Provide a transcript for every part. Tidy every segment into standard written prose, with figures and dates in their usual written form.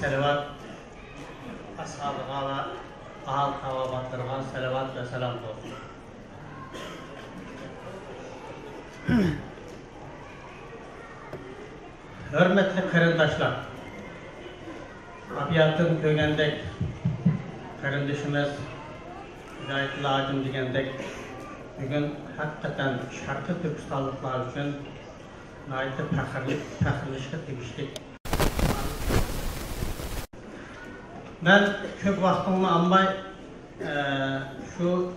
Selavat ashabıga ve ahal tavabatlarına selavat ve selam olsun. Hürmetli karındaşlar, abiyatın kögendek karındaşımız gayet lazım degendek bugün hakikaten Şarkı Türkistanlıklar için gayet pəxirlişə tegişlik. Ben çok vaxtımı almay şu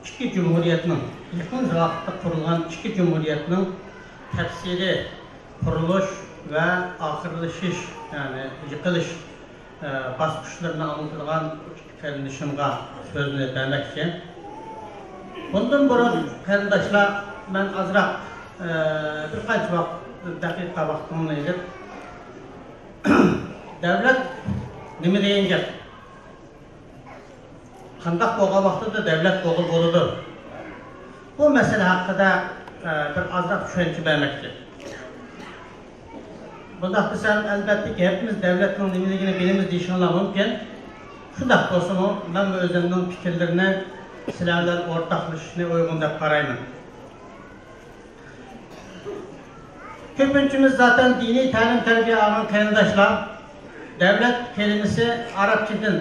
iki cumhuriyetinin, yakın vaxtda kurulan iki cumhuriyetinin tefsiri, kuruluş ve ahırlaşış, yani yıkılış basqışlarına anlatılgan kardeşimga sözünü demek için. Bundan burun kardeşler, ben azraq birkaç dakika vaxtımını edip devlet nima degan gap? Qandaq bo'lgan vaqtida davlat bo'g'il bo'ladi. Bu masala haqida bir ozroq tushuncha bermoqchi. Bundaq desam, albatta hepimiz davlatning nimaligini bilamiz deyishinglar mumkin. Shunday bo'lsa-mu, men o'zimning fikrlarini sizlar bilan o'rtoqlashishni uygun deb qarayman. Ko'pinchimiz zaten diniy ta'lim tarbiya olgan qarindoshlar devlet kelimesi Arapçadan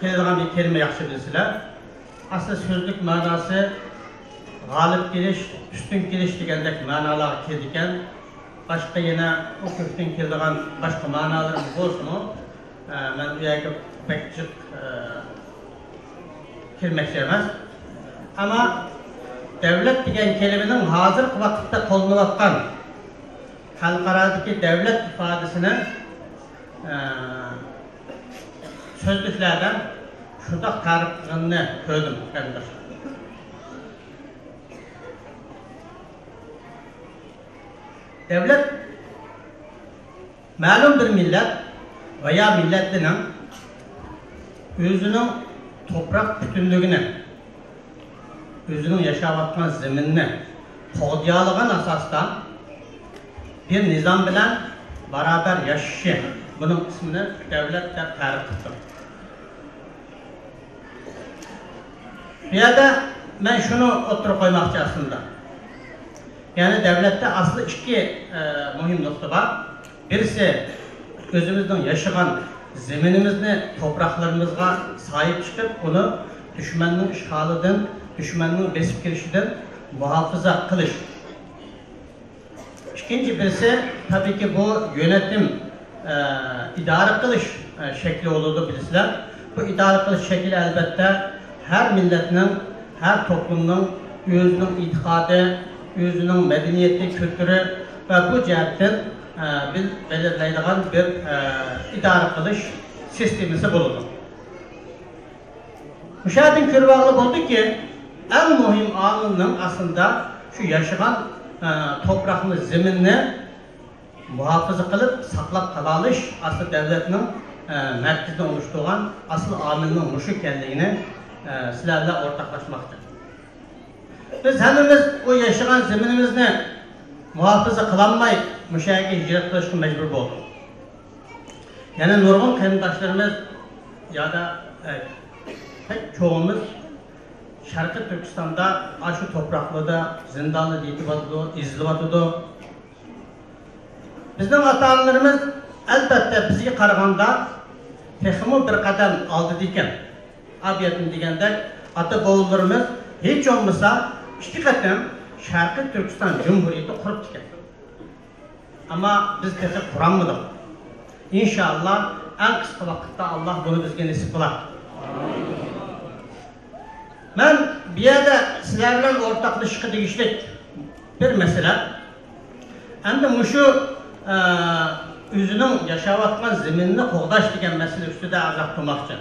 keladigan bir kelime yaxshi bilsizlar. Aslı sözlük manası galip gelish, üstün gelish degandek ma'nolar kelgan. Başka yana o kökten keladigan başka ma'nolar bo'lsa-mu, men bu yerga pek jiq kelmoqchi emas. Ama devlet degan kelimenin hozirgi vaqtda qo'llanayotgan xalqarodagi devlet ifodasini sözlüklerden şurada tarifini koydum arkadaşlar. Devlet malum bir millet veya milletinin özünün toprak bütünlüğüne, özünün yaşavatkan zeminine qo'g'diyolgan asosdan bir nizam bilan beraber yaşaşı. Bunun ismini devlet deb tarif etdim. Bu yerda men shuni o'tirib qo'ymoqchi aslında. Yani devlette aslı iki muhim nokta var. Birisi özümüzden yaşayan zeminimizni, topraklarımızga sahip çıkıp onu düşmanın işgalidan, düşmanın besip girişinden muhafaza kılış. İkinci birisi tabii ki bu yönetim idare kılış şekli olurdu bilirler. Bu idare kılış şekli elbette her milletinin, her toplumun özünün itikadı, özünün medeniyeti, kültürü ve bu cihetten belirleydiğin bir idare kılış sistemisi bulundu. Müşahidin kürvağlı oldu ki en mühim anının aslında şu yaşayan toprağını, zeminini muhafaza kılıp saklap kalalış asıl devletinin merkezden oluşturan asıl amilinin muşu kendiliğini sizlerle ortaklaşmaktır. Biz hemimiz o yaşayan zeminimizni muhafaza kılanmayıp müşahide hicret kılışına mecbur olduk. Yani nurgun kayındaşlarımız ya da pek çoğumuz Şarkı Türkistan'da aşı topraklıda zindanlı izlivatıdı. Bizden ata-analarımız elbette bizi qaraganda texmi bir qadam aldı diken. Abiyetim degende ata boğullarımız hiç olmasa iki qadam Şarkı Türkistan Cumhuriyeti kurup diken. Ama biz texe kuranmadık. İnşallah en kısa vakitte Allah bunu bizge nasip kılar. Ben bir yerde sizlerle ortaklaşıkı değiştik bir mesele. Hem de muşu özünün yaşavatman zeminini qoğdaş degen mesele üstüde azaq durmak için.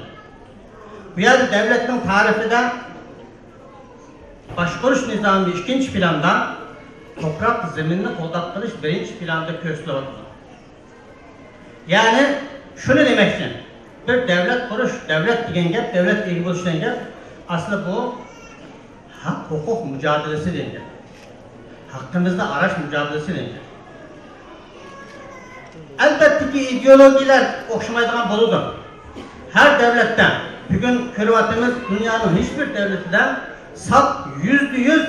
Bu yerde devletin tarifi de başkuruş nizamı ikinci planda, toprak zeminini qoğdaq qilish birinci planda kösülüyor. Yani şunu demek için, bir devlet kuruş, devlet degen gap, devlet ilgi buluş degen gap, aslında bu hak hukuk mücadelesi degen. Hakkımızda araç mücadelesi degen. Elbette devletteki ideologiler okşamaydıgan boludur. Her devlette, bugün körüvatımız dünyanın hiçbir devletinde sap %100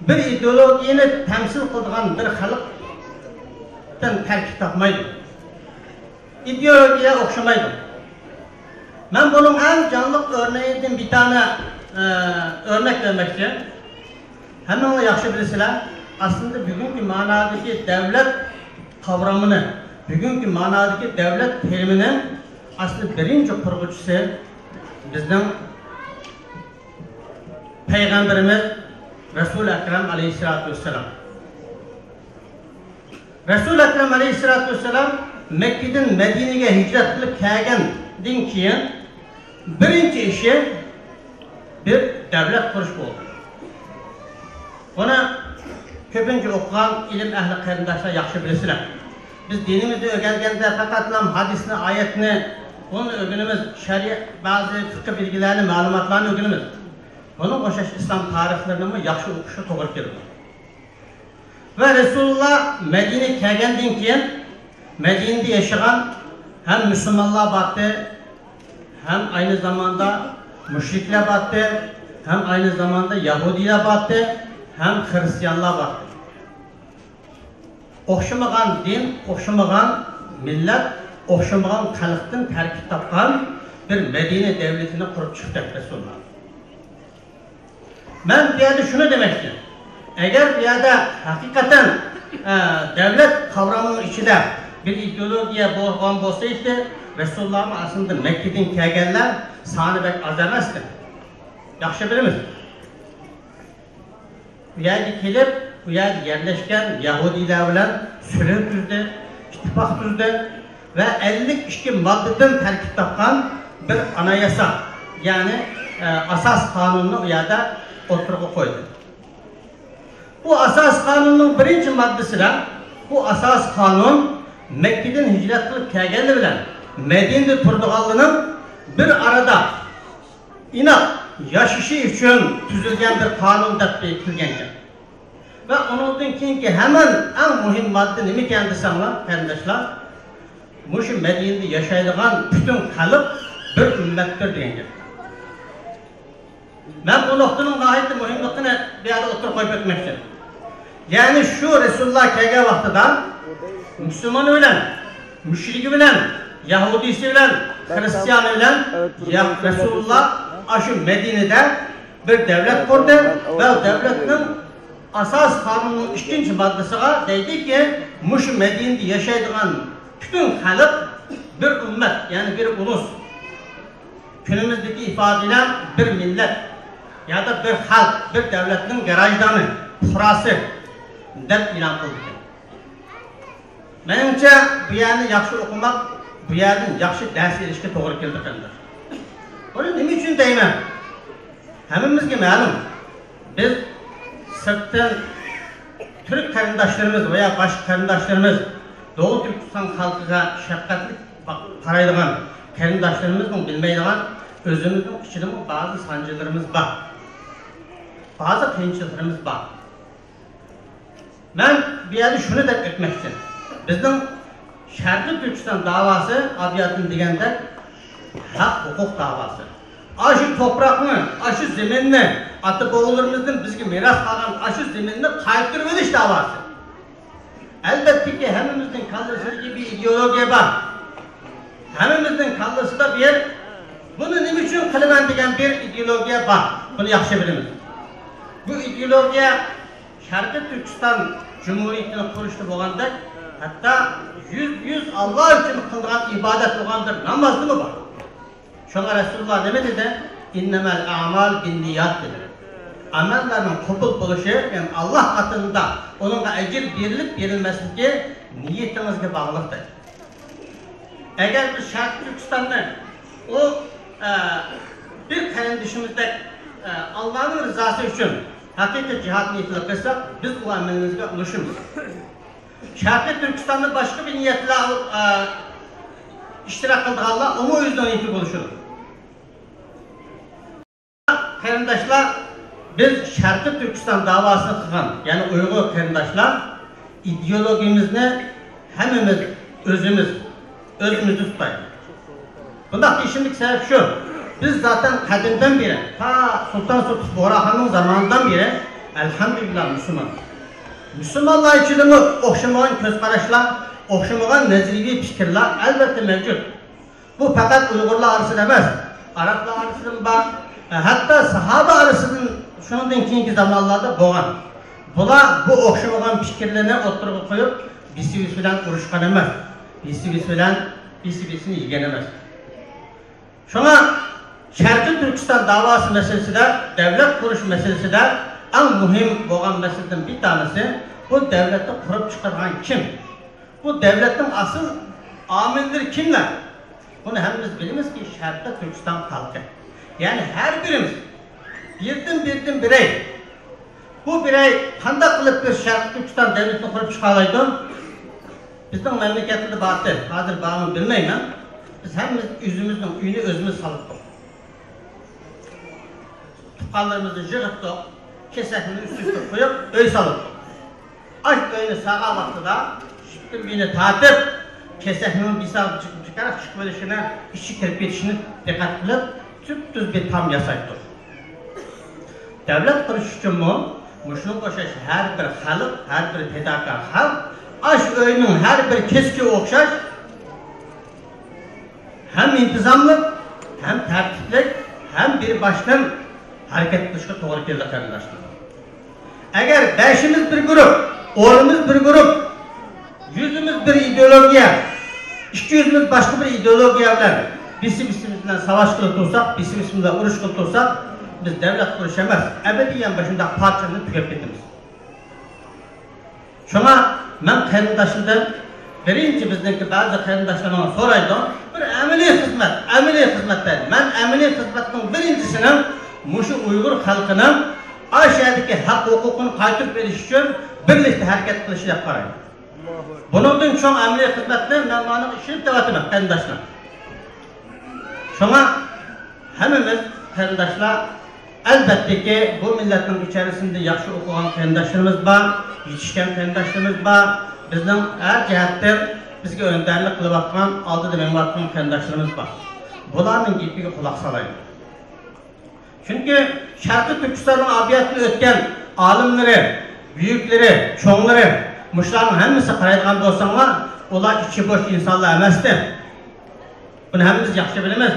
bir ideologiyini temsil kıldıgan bir halktan terkip tapmaydı. İdeologiye okşamaydı. Ben bunun en canlı örneğinden bir tane örnek vermek istiyorum. Hemen onu yaxşı bilirsinler. Aslında bugünkü manadaki devlet kavramını, bugünkü manadaki devlet teriminin aslında birinci kurgucusu bizden Peygamberimiz Resul-i Ekrem Aleyhisselatü Vesselam. Resul-i Ekrem Aleyhisselatü Vesselam Mekke'den Medine'ye hicret kılıp kelgenden keyin birinci işi bir devlet kuruş oldu. Ona köpünce okuyan ilim ehli karindaşlar yaxşı bilirsinler. Biz dinimizi öğrengenде fakat hadisini, ayetini, onun öğrenimiz, şeriat, bazı fıkıh bilgilerini, malumatlarını öğrenimiz. Onun koşaş İslam tarihlerini yaxşı okuşu doğru gelir. Ve Resulullah Medine'ye kelgenden keyin Medine'de yaşayan hem Müslümanlar battı, hem aynı zamanda müşrikler battı, hem aynı zamanda Yahudiler battı, hem Hristiyanlar battı. Okşamagan din, okşamagan millet, okşamagan halktan terkip tapkan bir Medine devletini kurup çıktı Resulullah. Ben bir yerde şunu demek istiyorum. Eğer bir yerde hakikaten devlet kavramının içinde bir ideolojiye boğan olsaydı, Resulullah'ın aslında Mekke'den kelgenler sani bek az demezdi. Yaxşı biliriz. Bu yerde kelip, bu yerde yerleşken Yahudiler bilen sülh düzdü, ittifak düzdü ve 52 maddeden terkip tapkan bir anayasa, yani asas kanununu o yerde oturuğa koydu. Bu asas kanunun birinci maddesine, bu asas kanun Mekke'den hicret kılıp kelgenler bilen Medine'de turduğallının bir arada inat yaşışı için tüzülgen bir kanun dep bekilgenken. Ve onundan keyinki hemen en mühim madde nemi kendisi anlar, kardeşler? Muşu Medine'de yaşaydıgan bütün halk bir ümmettir diyengen. Ben bu noktanın gayet mühimliğini bir yerde oturup koyup etmek istiyorum. Yani şu Resulullah kelgen vaxtıda Müslümanı bilen, müşriki bilen, Yahudisi bilen, Hristiyanı bilen Resulullah aşı Medine'de bir devlet kurdu ve devletin asas kanunun ikinci maddesine deydi ki Muşu Medine'de yaşaydıgan bütün halk bir ümmet, yani bir ulus, günümüzdeki ifadeyle bir millet ya da bir halk, bir devletin garajdanı, purası dep ilan kıldı. Menimce bu yerini yaxşı okumak, bu yerden yaxşı ders erişke doğru keldi kardeşler. Onu nima için deyman? Hammamizga ma'lum. Biz sirtdan Türk qarindoshlarimiz veya başka qarindoshlarimiz Doğu Türkiston xalqiga shafqatli qaraydigan qarindoshlarimiz bilmaydigan o'zimizning ichida bazı sancılarımız var. Bazı qiyinchiliklarimiz var. Ben bir yerde şunu da etmek istiyorum. Bizden Şarkı Türkistan davası adiyatın degende hak hukuk davası. Aşı toprakını, aşı zeminini, ata-bobolarımızdan bizge miras kalan aşı zeminini kayıttırıp ediş davası. Elbette ki hemimizin kallasıdaki bir ideoloji var. Hemimizin kallasıda bir, bunu ne için kılınan degen bir ideoloji var. Bunu yaxşı biliriz. Bu ideoloji Şarkı Türkistan Cumhuriyeti'ni kuruştu bolganda hatta yüz Allah için kıldıran ibadet olan bir namazdı mı var? Şuna Resulullah ne dedi? İnnemel a'mal bin niyat dedi. Amellerin kabul buluşu, yani Allah katında onunla ecir verilip verilmesindeki niyetinizge bağlıdır. Eğer biz Şarkı Türkistan'da o bir kardeşimizde Allah'ın rızası için hakiki cihat niyetiyle kılsak biz bu amelimizde ulaşırız. Şarkı Türkistan'da başka bir niyetle iştirak kıldığı Allah onu yüzden niyeti buluşur. Karindaşlar biz Şarkı Türkistan davasını kılgan, yani Uygur karindaşlar ideolojimizni hemimiz özümüz özümüzü tutayıq. Bundaq işimlik sebep şu, biz zaten kadimden beri, ta Sultan Sultan Borahan'ın zamanından beri, elhamdülillah Müslüman. Müslümanlar içinde oxşamayan köz karışlar, oxşamayan nezrivi fikirler elbette mevcut. Bu fakat Uygurlar arasında demez, Araplar arasında var, hatta sahaba arasının şundan keyinki zamanlarda boğan. Bunlar bu oxşamayan fikirlerine oturup koyup, birisi bilen uruşkan emez, birisini yegenemez. Şuna Şərqi Türkistan davası meselesi de, devlet kuruş meselesi de en mühim olan meseleden bir tanesi, bu devleti kurup çıkaran kim? Bu devletin asıl amilleri kimler? Bunu hepimiz biliriz ki Şərqi Türkistan halkı. Yani her birimiz birden birey. Bu birey qanday qilib bir Şərqi Türkistan devletini kurup çıkaraydı? Bizden memleketinde batı, hazır bağımı bilmeyim. Biz hepimiz yüzümüzün üyünü özümüz salıptık. Tukallarımızı yığıptık, kesekini üst koyup öy salıptık. Aç öyünü sağa baktı da, şıkkın birini tartıp, kesekinin bir sağa çıkarak şık verişine, işi kirpetişini dikkat kılıp, tüp bir tam yasaydı. Devlet kuruş için bu, muşluk koşaş her bir halık, her bir fedakar halk, aş öyünün her bir keski okşaş, hem intizamlık, hem tertiplik, hem bir baştan hareket kılışına doğru geldi arkadaşlar. Eğer beşimiz bir grup, oğlumuz bir grup, yüzümüz bir ideolojiye, iki yüzümüz başka bir ideolojiyeler, birimizle savaş kılıtırsak, birimizle uruş kılıtırsak, biz devlet kuruşamaz. Ebediyen başında parçanı tüketmemiz. Şuna ben kendidaşımdan birinci bizdeki bazı kendidaşlarıma soraydım. Bir emeli hizmet dedi. Ben emeli hizmetin birincisinin muşu Uygur halkının aşağıdaki hak hukukunu kaytıp veriş için birlikte hareket kılışı yaparayım. Bunun için çok emeli hizmetini ben bana işini devatım kendidaşlar. Şuna hemimiz kendidaşlar elbette ki bu milletin içerisinde yaxşı okuyan kendidaşlarımız var, yetişken kendidaşlarımız var. Bizden her cihetten bizge önderlik kılıp atman, aldı demeyin atman kendidaşlarımız var. Bunların gibiye kulak salayım. Çünkü Şərqi Türkistan'ın abiyatını ötken alimleri, büyükleri, çoğunları, muşların hemisi karaydıgan bolsanlar, onlar içi boş insanlar emezdi. Bunu hepimiz yaxşı biliriz.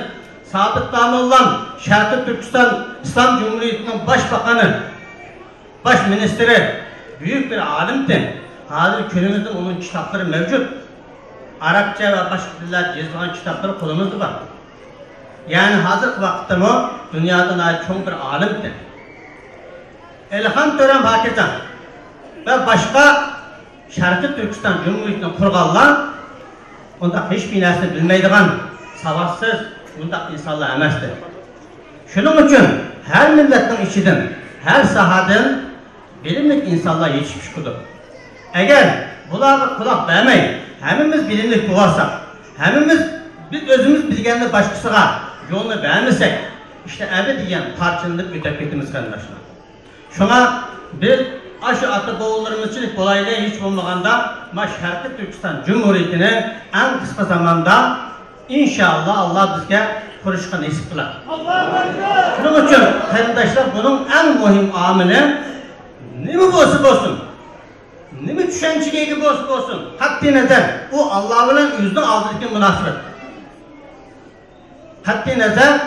Sadık Damollan, Şərqi Türkistan İslam Cumhuriyeti'nin başbakanı, baş ministri, büyük bir alimdi. Hazır günümüzde onun kitapları mevcut. Arapça ve başka diller yazılan kitapları kolumuzda var. Yani hazır vakitte o dünyadan ait çok bir alimdi. Elhan Tören Pakistan ve başka Şərqi Türkistan Cumhuriyeti'ni kurganlar onda hiçbir nesini bilmeydiğen, savaşsız bunda insanlar emezdi. Şunun için her milletin içinden, her sahadan bilimlik insanlar yetişmiş kudur. Eğer bunlara kulak vermeyin, hemimiz bilimlik bularsak, hemimiz biz özümüz bilgenli başkasına yolunu vermesek, işte ebediyen parçalanıp mütebbetimiz kardeşler. Şuna biz aşı atı boğullarımız için kolaylığı hiç bulmağında Şərqi Türkistan Cumhuriyeti'ni en kısa zamanda inşallah Allah bizge kuruşkan nasip kılar. Şunun için kardeşler bunun en mühim amili ne mi olsun? Ne mi düşünceye gibi olsun? Hatta nazar, o Allah'ın yüzünden aldırırken münasebet. Hatta nazar,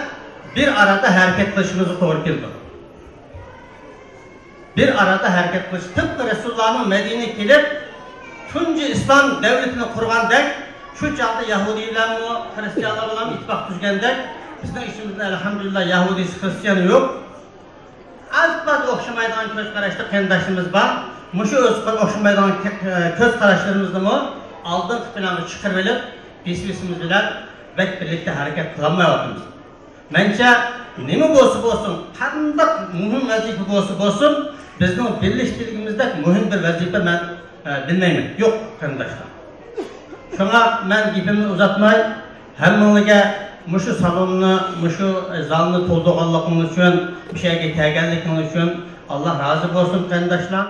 bir arada hareket kılışımızı doğru geldi. Bir arada hareket kılış. Tıpkı Resulullah'ın Medine'ye gelip, Tunci İslam devletini kurgandek, şu çağda Yahudiler mi, Hristiyanlar mı ittifak düzgendek, bizden işimizde elhamdülillah Yahudisi, Hristiyanı yok. Az bazı okşamaydan göz karıştı kendidaşımız var. Muşu okşamaydan göz karışlarımızda mı aldığın planı çıkarılıp birisimiz bilen birlikte hareket kılamayordunuz. Bence ne mi olsun, kandak mühim vazife olsun, bizim birleştirdiğimizde mühim bir vazife ben bilmeyim. Yok arkadaşlar. Şuna ben ipimi uzatmayı, hemmelige muşu salonunu, muşu zalını toldurganlıkınız için, bir şeye geldiğiniz için Allah razı olsun arkadaşlar.